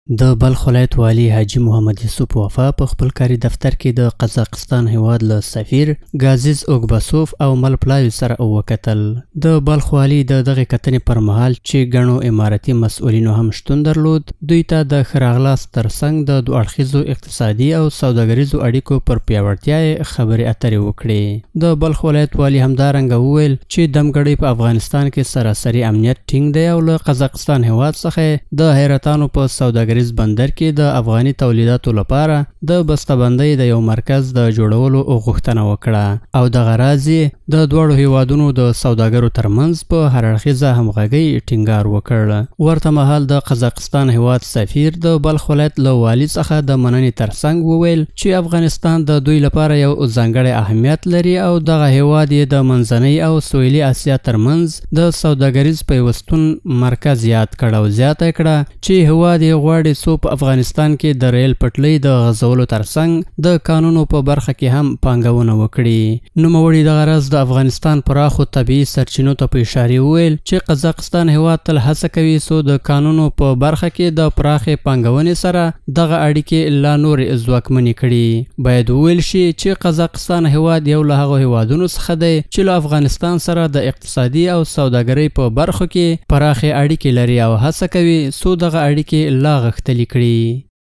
د بلخ ولایت والي حاجي محمد یوسف وفا په خپل کاري دفتر کې د قزاقستان هیواد له سفیر ګازیز اوګباسوف او ملپلایو سره وکتل. د بلخ والي د دغه کتنې پر مهال چې ګڼو اماراتي مسؤلینو هم شتون درلود، دوی ته د ښه راغلاست ترڅنګ د دوه اړخیزو اقتصادي او سوداګریزو اړیکو پر پیاوړتیا یې خبرې اترې وکړې. د بلخ ولایت والي همدارنګه وویل چې دمګړۍ په افغانستان کې سراسري امنیت ټینګ دی او له قزاقستان هیواد څخه د حیرتانو په سوداګریز بندر کې د افغاني تولیداتو لپاره د بسته‌بندۍ د یو مرکز د جوړولو غوښتنه وکړه او دغه راز یې د دواړو هیوادونو د سوداګرو ترمنځ په هر اړخیزه همغږۍ ټینګار وکړ. ورته مهال د قزاقستان هیواد سفیر د بلخ ولایت له والي څخه د مننې ترڅنګ وویل چې افغانستان د دوی لپاره یو ځانګړی اهمیت لري او دغه هیواد یې د منځنۍ او سویلي اسیا ترمنځ د سوداګریز پیوستون مرکز یاد کړ او زیاته کړه چې هیواد یې غواړي څو په افغانستان کې د ریل پټلۍ د غځولو ترڅنګ د کانونو په برخه کې هم پانګونه وکړي. نوموړي دغه راز د افغانستان پراخو طبیعي سرچینو ته په اشاره وویل چې قزاقستان هیواد تل هڅه کوي څو د کانونو په برخه کې د پراخې پانګونې سره دغه اړیکې لا نورې ځواکمنې کړي. باید وویل شي چې قزاقستان هیواد یو له هغو هیوادونو څخه دی چې له افغانستان سره د اقتصادي او سوداګرۍ په برخو کې پراخې اړیکې لري او هڅه کوي څو دغه اړیکې لا غښتلې کړي.